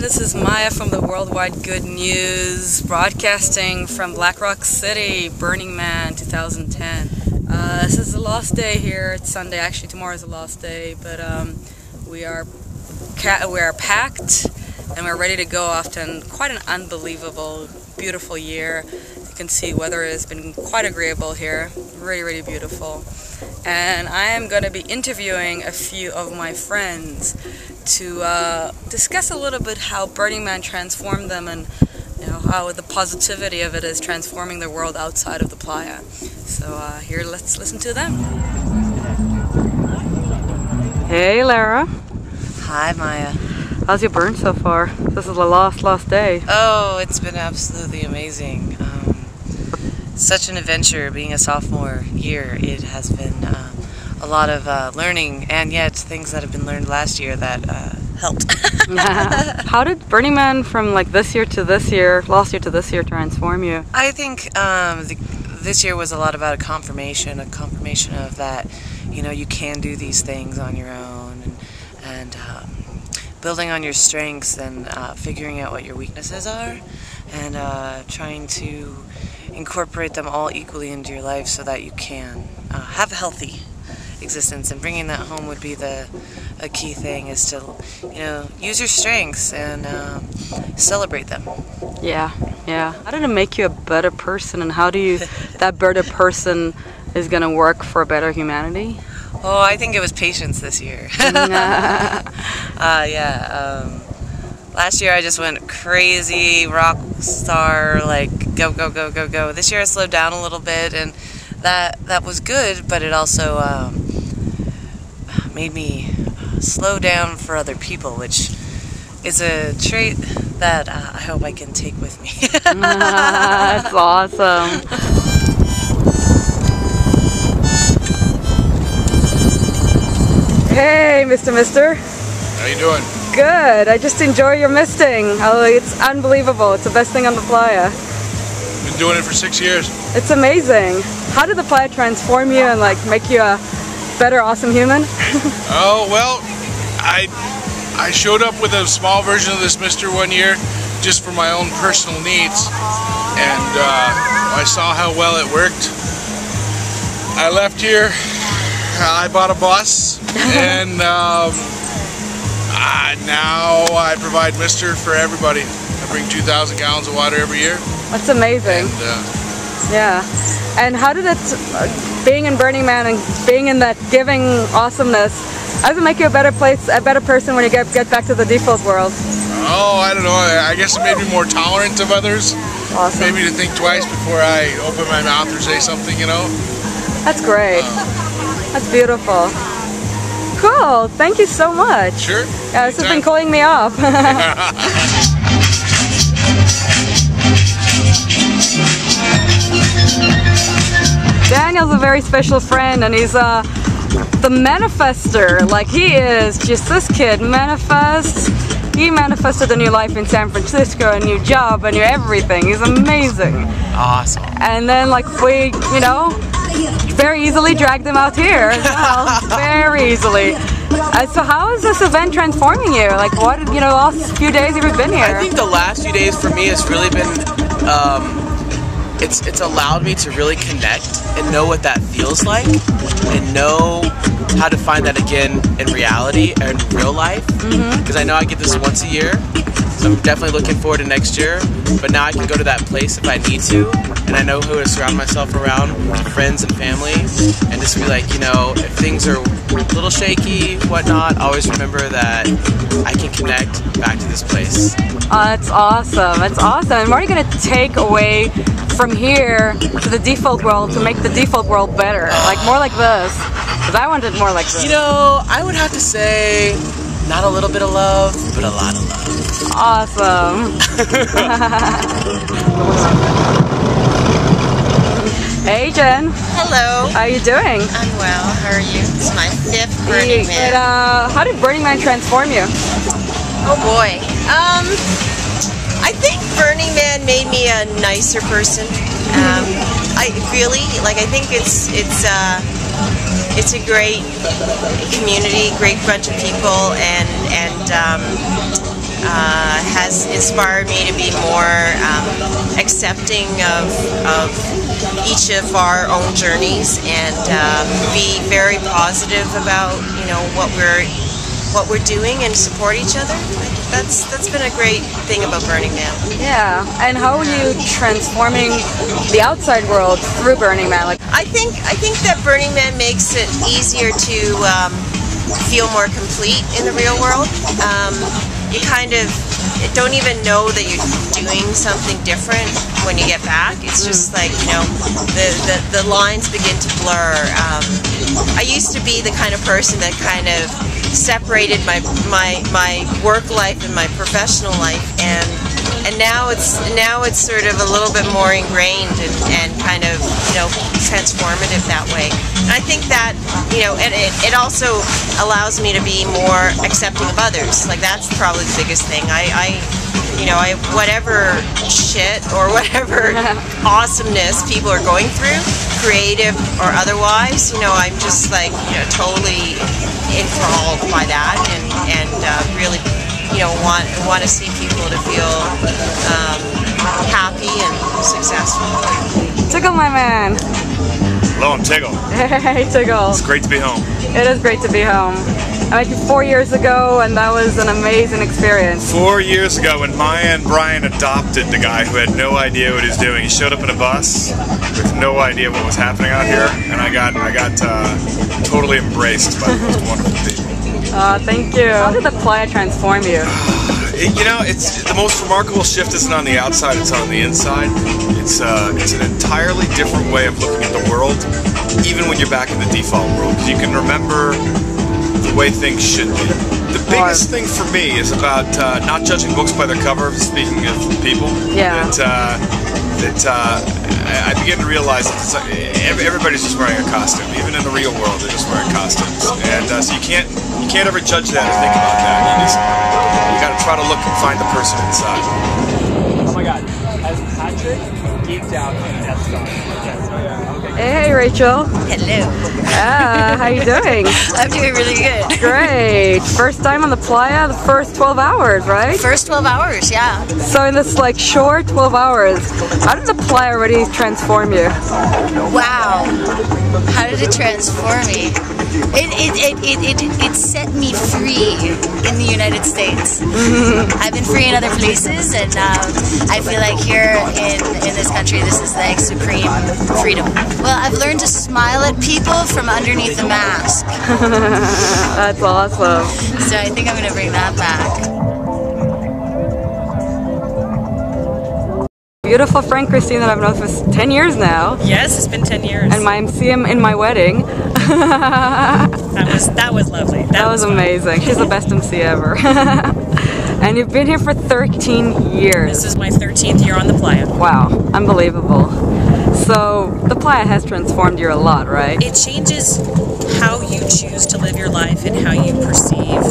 This is Maya from the Worldwide Good News, broadcasting from Black Rock City, Burning Man 2010. This is the last day here. It's Sunday. Actually, tomorrow is the last day, but we are packed and we're ready to go after quite an unbelievable, beautiful year. You can see weather has been quite agreeable here. Really, really beautiful. And I am going to be interviewing a few of my friends to discuss a little bit how Burning Man transformed them, and how the positivity of it is transforming the world outside of the playa. So here, let's listen to them. Hey Lara. Hi Maya. How's your burn so far? This is the last day. Oh, it's been absolutely amazing. Such an adventure being a sophomore year. It has been a lot of learning, and yet things that have been learned last year that helped. How did Burning Man from like last year to this year transform you? I think this year was a lot about a confirmation of that, you can do these things on your own, and building on your strengths and figuring out what your weaknesses are, and trying to incorporate them all equally into your life so that you can have a healthy existence. And bringing that home would be a key thing, is to use your strengths and celebrate them. Yeah. How did it make you a better person, and how do you that better person is gonna work for a better humanity? Oh, I think it was patience this year. Last year I just went crazy, rock star, like go, go, go, go, go. This year I slowed down a little bit, and that was good, but it also made me slow down for other people, which is a trait that I hope I can take with me. That's awesome. Hey, Mister. How you doing? Good. I just enjoy your misting. Oh, it's unbelievable. It's the best thing on the playa. Been doing it for 6 years. It's amazing. How did the playa transform you and like make you a better, awesome human? Oh, well, I showed up with a small version of this mister one year just for my own personal needs, and I saw how well it worked. I left here, I bought a bus, and now I provide mister for everybody. I bring 2,000 gallons of water every year. That's amazing. And, yeah. And how did it, being in Burning Man and being in that giving awesomeness, how does it make you a better person when you get back to the default world? Oh, I don't know. I guess it made me more tolerant of others. Awesome. Maybe to think twice before I open my mouth or say something, That's great. That's beautiful. Cool. Thank you so much. Sure. Yeah, this has been cooling me off. Daniel's a very special friend, and he's the manifester. Like, he is just, this kid manifests. He manifested a new life in San Francisco, a new job, a new everything. He's amazing. Awesome. And then like we, very easily dragged him out here as well. Very easily. So how is this event transforming you? Like, what, the last few days you've been here? I think the last few days for me has really been, it's allowed me to really connect and know what that feels like, and know how to find that again in reality and real life. Because I know I get this once a year, so I'm definitely looking forward to next year. But now I can go to that place if I need to, and I know who to surround myself around, friends and family, and just be like, if things are a little shaky, whatnot, always remember that I can connect back to this place. That's awesome. That's awesome. And what are you going to take away from here to the default world to make the default world better? Like, more like this. Because I want it more like this. I would have to say, not a little bit of love, but a lot of love. Awesome. Hey Jen. Hello. How are you doing? I'm well. How are you? It's my 5th Burning Man. How did Burning Man transform you? Oh boy. I think Burning Man made me a nicer person. I think it's a great community, great bunch of people, and has inspired me to be more accepting of each of our own journeys, and be very positive about what we're doing and support each other. That's been a great thing about Burning Man. Yeah, and how are you transforming the outside world through Burning Man? Like, I think that Burning Man makes it easier to feel more complete in the real world. You kind of don't even know that you're doing something different when you get back. It's just like, the lines begin to blur. I used to be the kind of person that kind of separated my work life and my professional life, and now it's sort of a little bit more ingrained and kind of transformative that way. And I think that it also allows me to be more accepting of others. Like, that's probably the biggest thing. I whatever shit or whatever awesomeness people are going through, creative or otherwise, I'm just like totally enthralled by that, and really want to see people to feel happy and successful. Tickle, my man. Hello, I'm Tiggle. Hey, Tiggle. It's great to be home. It is great to be home. I met you 4 years ago, and that was an amazing experience. 4 years ago, when Maya and Brian adopted the guy who had no idea what he was doing. He showed up in a bus with no idea what was happening out here, and I got totally embraced by the most wonderful people. Thank you. How did the playa transform you? It's the most remarkable shift isn't on the outside, it's on the inside. It's an entirely different way of looking at the world, even when you're back in the default world, because you can remember the way things should be. The biggest thing for me is about not judging books by their cover, speaking of people. Yeah. I begin to realize that everybody's just wearing a costume. Even in the real world, they're just wearing costumes. And so you can't ever judge that or think about that. You got to try to look and find the person inside. Oh my God, has Patrick geeked out on Death Star? Yes. Hey, Rachel. Hello. How you doing? I'm doing really good. Great. First time on the playa, the first 12 hours, right? First 12 hours, yeah. So in this like short 12 hours, how did the playa already transform you? Wow. How did it transform me? It set me free in the United States. I've been free in other places, and I feel like here in this country, this is like supreme freedom. Well, I've learned to smile at people from underneath the mask. That's awesome. So I think I'm going to bring that back. Beautiful friend Christine that I've known for 10 years now. Yes, it's been 10 years. And my MC in my wedding. that was lovely. That was amazing. She's the best MC ever. And you've been here for 13 years. This is my 13th year on the playa. Wow, unbelievable. So the playa has transformed you a lot, right? It changes how you choose to live your life and how you perceive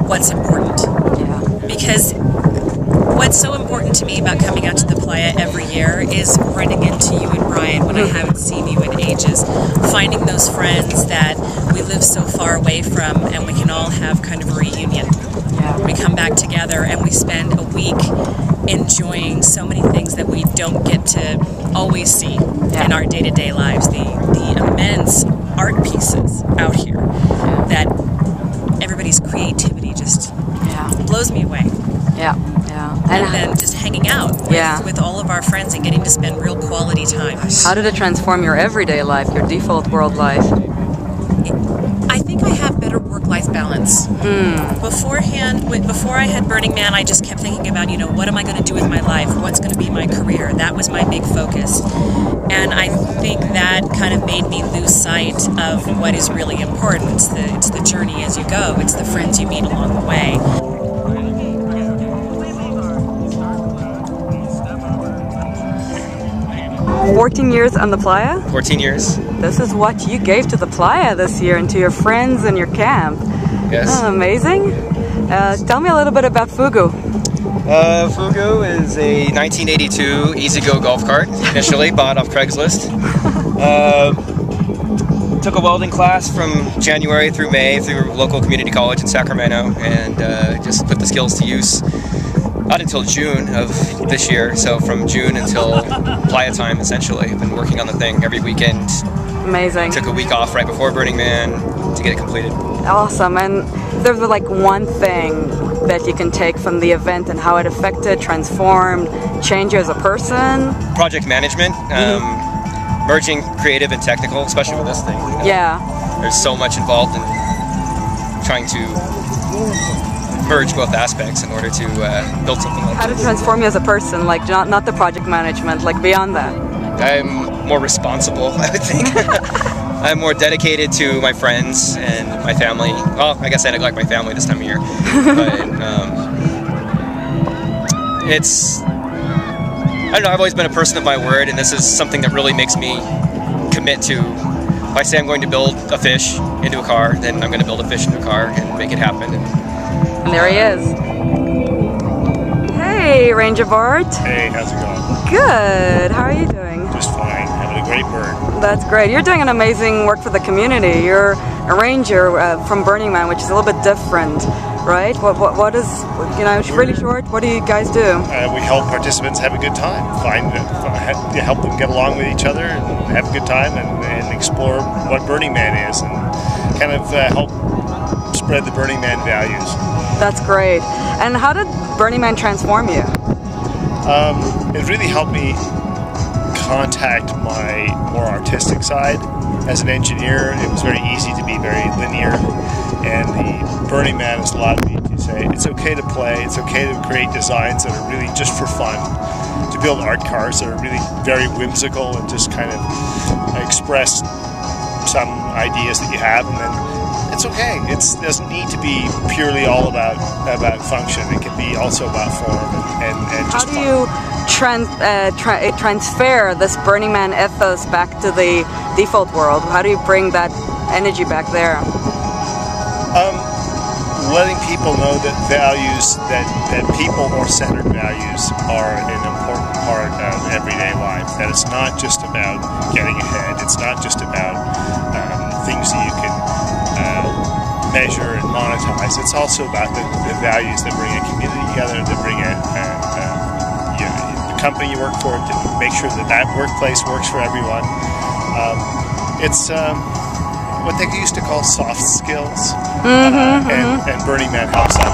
what's important. Yeah. Because what's so important to me about coming out to the playa every year is running into you and Brian when I haven't seen you in ages. Finding those friends that we live so far away from, and we can all have kind of a reunion. Yeah. We come back together and we spend a week enjoying so many things that we don't get to always see in our day-to-day lives. The immense art pieces out here that everybody's creativity just blows me away. Yeah. And then just hanging out with all of our friends and getting to spend real quality time. How did it transform your everyday life, your default world life? I think I have better work-life balance. Beforehand, before I had Burning Man, I just kept thinking about, what am I going to do with my life? What's going to be my career? That was my big focus. And I think that kind of made me lose sight of what is really important. It's the journey as you go. It's the friends you meet along the way. 14 years on the playa? 14 years. This is what you gave to the playa this year and to your friends and your camp. Yes. Oh, amazing. Tell me a little bit about Fugu. Fugu is a 1982 E-Z-GO golf cart, initially bought off Craigslist. took a welding class from January through May through local community college in Sacramento, and just put the skills to use. Not until June of this year, so from June until playa time, essentially. I've been working on the thing every weekend. Amazing. Took a week off right before Burning Man to get it completed. Awesome. And there's like one thing that you can take from the event and how it affected, transformed, changed you as a person? Project management, merging creative and technical, especially with this thing. You know? Yeah. There's so much involved in trying to merge both aspects in order to build something like How this. did it transform you as a person? Like not the project management, like beyond that? I'm more responsible, I would think. I'm more dedicated to my friends and my family. Well, I guess I neglect my family this time of year. But it's, I don't know, I've always been a person of my word, and this is something that really makes me commit to, if I say I'm going to build a fish into a car, then I'm going to build a fish into a car and make it happen. And there he is. Hey, Ranger Bart. Hey, how's it going? Good. How are you doing? Just fine. Having a great burn. That's great. You're doing an amazing work for the community. You're a ranger from Burning Man, which is a little bit different, right? What is, you know, really short, what do you guys do? We help participants have a good time. Help them get along with each other and have a good time and explore what Burning Man is and kind of help spread the Burning Man values. That's great. And how did Burning Man transform you? It really helped me contact my more artistic side. As an engineer, it was very easy to be very linear, and the Burning Man has allowed me to say it's okay to play, it's okay to create designs that are really just for fun, to build art cars that are really very whimsical and just kind of express some ideas that you have, and then it's okay. It doesn't need to be purely all about function. It can be also about form and just fun. How do you transfer this Burning Man ethos back to the default world? How do you bring that energy back there? Letting people know that values, that people-centered values are an important part of everyday life. That it's not just about getting ahead. It's not just about things that you can measure and monetize. It's also about the values that bring a community together, that bring the company you work for, to make sure that workplace works for everyone. It's what they used to call soft skills, and Burning Man helps that.